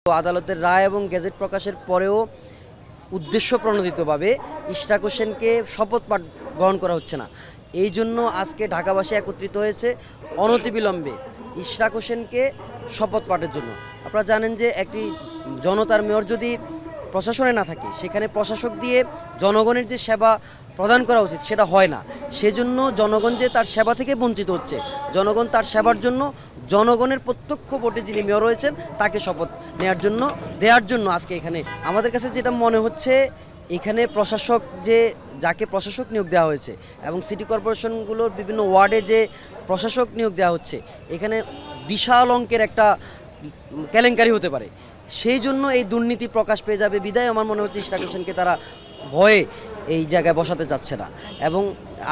আদালতের রায় এবং গেজেট প্রকাশের পরেও উদ্দেশ্য প্রণোদিতভাবে ইশরাক হোসেনকে শপথ পাঠ গ্রহণ করা হচ্ছে না। এই জন্য আজকে ঢাকাবাসী একত্রিত হয়েছে অনতিবিলম্বে ইশরাক হোসেনকে শপথ পাঠের জন্য। আপনারা জানেন যে একটি জনতার মেয়র যদি প্রশাসনে না থাকে, সেখানে প্রশাসক দিয়ে জনগণের যে সেবা প্রদান করা উচিত সেটা হয় না। সেজন্য জনগণ যে তার সেবা থেকে বঞ্চিত হচ্ছে, জনগণ তার সেবার জন্য জনগণের প্রত্যক্ষ ভোটে যিনি মেয়র হয়েছেন তাকে শপথ দেওয়ার জন্য আজকে এখানে আমাদের কাছে যেটা মনে হচ্ছে, এখানে প্রশাসক যাকে প্রশাসক নিয়োগ দেওয়া হয়েছে এবং সিটি কর্পোরেশনগুলোর বিভিন্ন ওয়ার্ডে যে প্রশাসক নিয়োগ দেওয়া হচ্ছে, এখানে বিশাল অঙ্কের একটা কেলেঙ্কারি হতে পারে। সেই জন্য এই দুর্নীতি প্রকাশ পেয়ে যাবে বিদায় আমার মনে হচ্ছে ইশরাক হোসেনকে তারা ভয়ে এই জায়গায় বসাতে চাচ্ছে না। এবং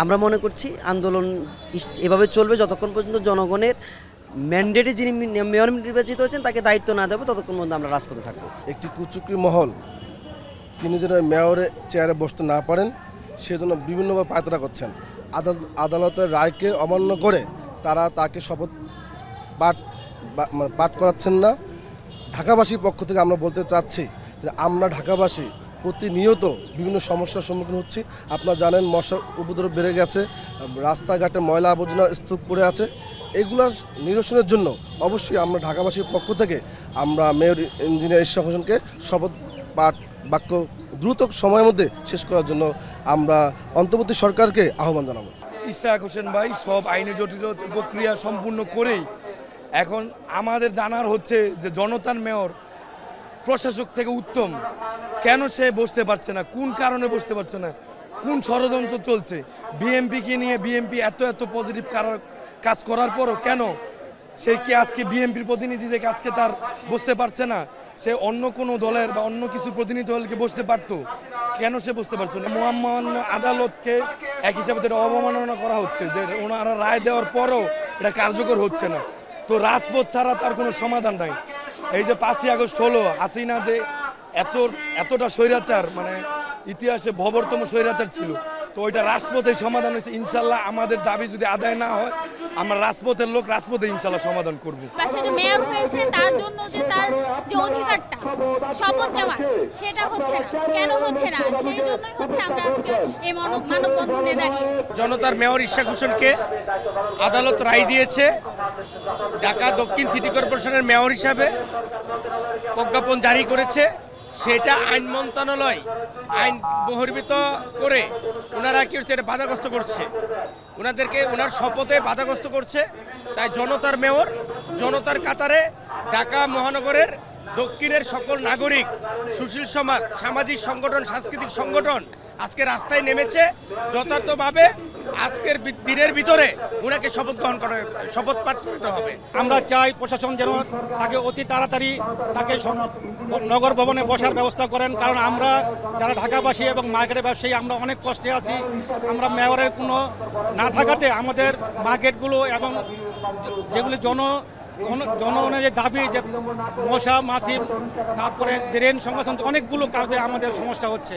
আমরা মনে করছি আন্দোলন এভাবে চলবে যতক্ষণ পর্যন্ত জনগণের ম্যান্ডেটে যিনি মেয়র নির্বাচিত হয়েছেন তাকে দায়িত্ব না দেবো, ততক্ষণ পর্যন্ত আমরা রাজপথে থাকবো। একটি কুচুকরি মহল তিনি যেন মেয়রের চেয়ারে বসতে না পারেন সেজন্য বিভিন্নভাবে পায়তারা করছেন। আদালতের রায়কে অমান্য করে তারা তাকে শপথ পাঠ করাচ্ছেন না। ঢাকাবাসীর পক্ষ থেকে আমরা বলতে চাচ্ছি যে আমরা ঢাকাবাসী প্রতিনিয়ত বিভিন্ন সমস্যার সম্মুখীন হচ্ছি। আপনারা জানেন মশা উপদ্রব বেড়ে গেছে, রাস্তাঘাটে ময়লা আবর্জনা স্তূপ পড়ে আছে। এগুলার নিরসনের জন্য অবশ্যই আমরা ঢাকাবাসীর পক্ষ থেকে আমরা মেয়র ইঞ্জিনিয়ার ইশরাক হোসেনকে শপথ পাঠ বাক্য দ্রুত সময়ের মধ্যে শেষ করার জন্য আমরা অন্তর্বর্তী সরকারকে আহ্বান জানাবো। ইশরাক হোসেন ভাই সব আইনি জটিলতা প্রক্রিয়া সম্পূর্ণ করেই এখন আমাদের জানার হচ্ছে যে জনতার মেয়র প্রশাসক থেকে উত্তম, কেন সে বসতে পারছে না, কোন কারণে বসতে পারছে না, কোন ষড়যন্ত্র চলছে। বিএমপিকে নিয়ে বিএমপি এত পজিটিভ কাজ করার পরও কেন সে কি আজকে বিএমপির প্রতিনিধি থেকে আজকে তার বসতে পারছে না? সে অন্য কোনো দলের বা অন্য কিছু প্রতিনিধি হলকে বসতে পারতো, কেন সে বসতে পারছে না? মহামান্য আদালতকে এক হিসাবে এটা অবমাননা করা হচ্ছে যে ওনারা রায় দেওয়ার পরও এটা কার্যকর হচ্ছে না। তো রাজপথ ছাড়া তার কোনো সমাধান নাই। এই যে 5ই আগস্ট হলো, হাসিনা যে এতটা স্বৈরাচার, মানে ইতিহাসে ভবরতম স্বৈরাচার ছিল, তো ওইটা রাজপথে সমাধান হয়েছে। ইনশাল্লাহ আমাদের দাবি যদি আদায় না হয় আমরা রাজপথের লোক রাজপথে ইনশাল্লাহ সমাধান করব। পাশে যে মেয়র হয়েছে তার জন্য যে তার যে অধিকারটা শপথ নেওয়ার সেটা হচ্ছে না, কেন হচ্ছে না? সেই জন্যই হচ্ছে আমরা আজকে এই মানববন্ধনে দাঁড়িয়েছি। জনতার মেয়র ইশরাক হোসেনকে আদালত রায় দিয়েছে ঢাকা দক্ষিণ সিটি কর্পোরেশনের মেয়র হিসাবে প্রজ্ঞাপন জারি করেছে। সেটা আইন মন্ত্রণালয় আইন বহির্ভূত করে ওনারা কি হচ্ছে, এটা বাধাগ্রস্ত করছে, ওনার শপথে বাধাগ্রস্ত করছে। তাই জনতার মেয়র, জনতার কাতারে ঢাকা মহানগরের দক্ষিণের সকল নাগরিক, সুশীল সমাজ, সামাজিক সংগঠন, সাংস্কৃতিক সংগঠন আজকে রাস্তায় নেমেছে যথার্থভাবে আজকের দিনের ভিতরে ওনাকে শপথ পাঠ করতে হবে। আমরা চাই প্রশাসন যেন তাকে অতি তাড়াতাড়ি তাকে নগর ভবনে বসার ব্যবস্থা করেন, কারণ আমরা যারা ঢাকাবাসী এবং মার্কেটের ব্যবসায়ী আমরা অনেক কষ্টে আছি। আমরা মেয়রের কোনো না থাকাতে আমাদের মার্কেটগুলো এবং যেগুলি জনগণের যে দাবি, যে মশা মাছি, তারপরে ড্রেন সংগঠন, অনেকগুলো কাজে আমাদের সমস্যা হচ্ছে।